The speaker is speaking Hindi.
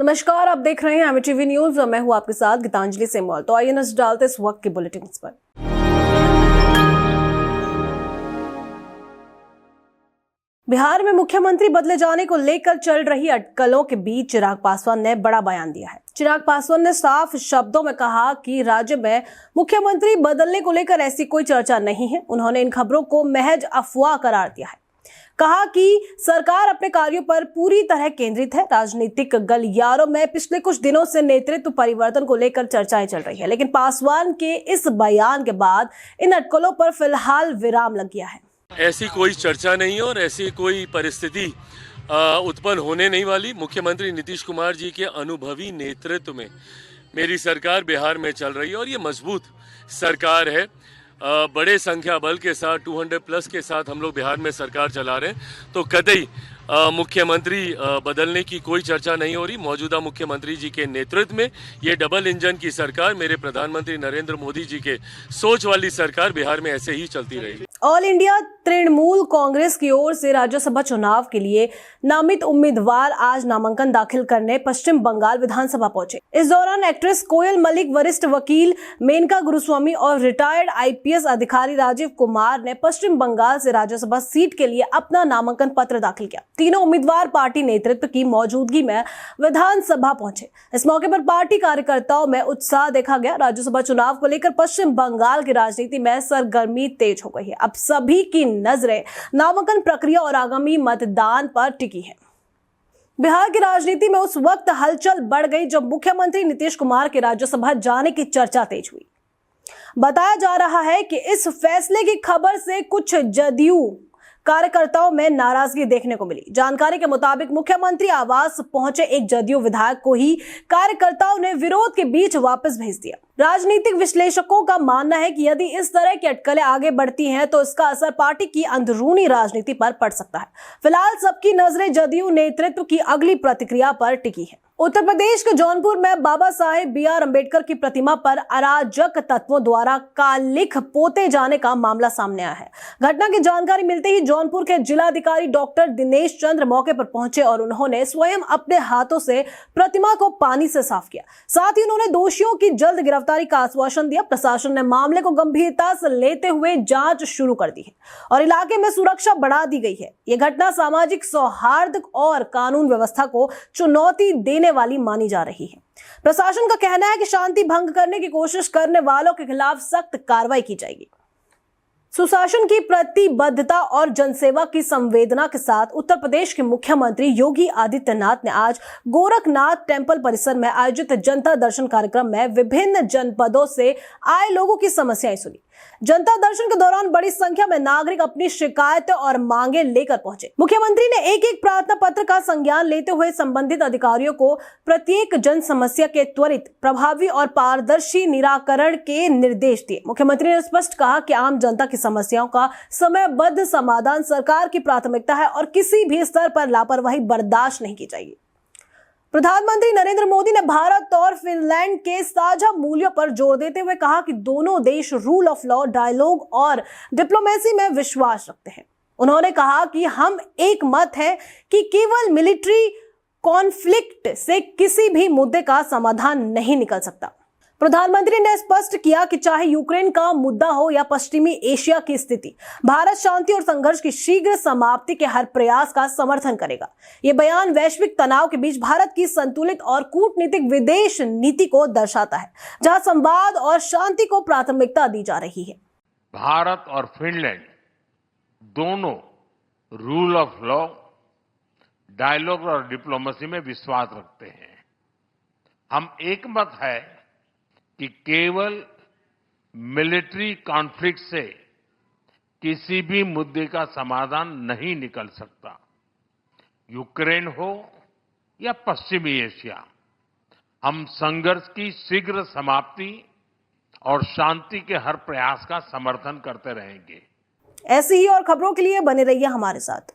नमस्कार, आप देख रहे हैं एमटीवी न्यूज और मैं हूं आपके साथ गीतांजलि सेमवाल। तो आइए नजर डालते इस वक्त के बुलेटिन पर। बिहार में मुख्यमंत्री बदले जाने को लेकर चल रही अटकलों के बीच चिराग पासवान ने बड़ा बयान दिया है। चिराग पासवान ने साफ शब्दों में कहा कि राज्य में मुख्यमंत्री बदलने को लेकर ऐसी कोई चर्चा नहीं है। उन्होंने इन खबरों को महज अफवाह करार दिया है। कहा कि सरकार अपने कार्यों पर पूरी तरह केंद्रित है। राजनीतिक गलियारों में पिछले कुछ दिनों से नेतृत्व परिवर्तन को लेकर चर्चाएं चल रही है, लेकिन पासवान के इस बयान के बाद इन अटकलों पर फिलहाल विराम लग गया है। ऐसी कोई चर्चा नहीं है और ऐसी कोई परिस्थिति उत्पन्न होने नहीं वाली। मुख्यमंत्री नीतीश कुमार जी के अनुभवी नेतृत्व में मेरी सरकार बिहार में चल रही है और ये मजबूत सरकार है। बड़े संख्या बल के साथ 200+ के साथ हम लोग बिहार में सरकार चला रहे हैं। तो कतई मुख्यमंत्री बदलने की कोई चर्चा नहीं हो रही। मौजूदा मुख्यमंत्री जी के नेतृत्व में ये डबल इंजन की सरकार, मेरे प्रधानमंत्री नरेंद्र मोदी जी के सोच वाली सरकार बिहार में ऐसे ही चलती रहेगी। ऑल इंडिया तृणमूल कांग्रेस की ओर से राज्यसभा चुनाव के लिए नामित उम्मीदवार आज नामांकन दाखिल करने पश्चिम बंगाल विधानसभा पहुंचे। इस दौरान एक्ट्रेस कोयल मलिक, वरिष्ठ वकील मेनका गुरुस्वामी और रिटायर्ड आईपीएस अधिकारी राजीव कुमार ने पश्चिम बंगाल से राज्यसभा सीट के लिए अपना नामांकन पत्र दाखिल किया। तीनों उम्मीदवार पार्टी नेतृत्व की मौजूदगी में विधानसभा पहुंचे। इस मौके पर पार्टी कार्यकर्ताओं में उत्साह देखा गया। राज्यसभा चुनाव को लेकर पश्चिम बंगाल की राजनीति में सरगर्मी तेज हो गई है। अब सभी की नजरें नामांकन प्रक्रिया और आगामी मतदान पर टिकी है। बिहार की राजनीति में उस वक्त हलचल बढ़ गई जब मुख्यमंत्री नीतीश कुमार के राज्यसभा जाने की चर्चा तेज हुई। बताया जा रहा है कि इस फैसले की खबर से कुछ जदयू कार्यकर्ताओं में नाराजगी देखने को मिली। जानकारी के मुताबिक मुख्यमंत्री आवास पहुंचे एक जदयू विधायक को ही कार्यकर्ताओं ने विरोध के बीच वापस भेज दिया। राजनीतिक विश्लेषकों का मानना है कि यदि इस तरह की अटकलें आगे बढ़ती हैं तो इसका असर पार्टी की अंदरूनी राजनीति पर पड़ सकता है। फिलहाल सबकी नजरें जदयू नेतृत्व की अगली प्रतिक्रिया पर टिकी है। उत्तर प्रदेश के जौनपुर में बाबा साहेब बी.आर. अम्बेडकर की प्रतिमा पर अराजक तत्वों द्वारा कालिख पोते जाने का मामला सामने आया है। घटना की जानकारी मिलते ही जौनपुर के जिलाधिकारी डॉक्टर दिनेश चंद्र मौके पर पहुंचे और उन्होंने स्वयं अपने हाथों से प्रतिमा को पानी से साफ किया। साथ ही उन्होंने दोषियों की जल्द गिरफ्तारी का आश्वासन दिया। प्रशासन ने मामले को गंभीरता से लेते हुए जांच शुरू कर दी है और इलाके में सुरक्षा बढ़ा दी गई है। यह घटना सामाजिक सौहार्द और कानून व्यवस्था को चुनौती देने वाली मानी जा रही है। प्रशासन का कहना है कि शांति भंग करने की कोशिश करने वालों के खिलाफ सख्त कार्रवाई की जाएगी। सुशासन की प्रतिबद्धता और जनसेवा की संवेदना के साथ उत्तर प्रदेश के मुख्यमंत्री योगी आदित्यनाथ ने आज गोरखनाथ टेंपल परिसर में आयोजित जनता दर्शन कार्यक्रम में विभिन्न जनपदों से आए लोगों की समस्याएं सुनी। जनता दर्शन के दौरान बड़ी संख्या में नागरिक अपनी शिकायतें और मांगे लेकर पहुंचे। मुख्यमंत्री ने एक एक प्रार्थना पत्र का संज्ञान लेते हुए संबंधित अधिकारियों को प्रत्येक जन समस्या के त्वरित, प्रभावी और पारदर्शी निराकरण के निर्देश दिए। मुख्यमंत्री ने स्पष्ट कहा कि आम जनता की समस्याओं का समयबद्ध समाधान सरकार की प्राथमिकता है और किसी भी स्तर पर लापरवाही बर्दाश्त नहीं की जाएगी। प्रधानमंत्री नरेंद्र मोदी ने भारत और फिनलैंड के साझा मूल्यों पर जोर देते हुए कहा कि दोनों देश रूल ऑफ लॉ, डायलॉग और डिप्लोमेसी में विश्वास रखते हैं। उन्होंने कहा कि हम एक मत है कि केवल मिलिट्री कॉन्फ्लिक्ट से किसी भी मुद्दे का समाधान नहीं निकल सकता। प्रधानमंत्री ने स्पष्ट किया कि चाहे यूक्रेन का मुद्दा हो या पश्चिमी एशिया की स्थिति, भारत शांति और संघर्ष की शीघ्र समाप्ति के हर प्रयास का समर्थन करेगा। ये बयान वैश्विक तनाव के बीच भारत की संतुलित और कूटनीतिक विदेश नीति को दर्शाता है, जहां संवाद और शांति को प्राथमिकता दी जा रही है। भारत और फिनलैंड दोनों रूल ऑफ लॉ, डायलॉग और डिप्लोमेसी में विश्वास रखते हैं। हम एकमत है कि केवल मिलिट्री कॉन्फ्लिक्ट से किसी भी मुद्दे का समाधान नहीं निकल सकता। यूक्रेन हो या पश्चिमी एशिया, हम संघर्ष की शीघ्र समाप्ति और शांति के हर प्रयास का समर्थन करते रहेंगे। ऐसी ही और खबरों के लिए बने रहिए हमारे साथ।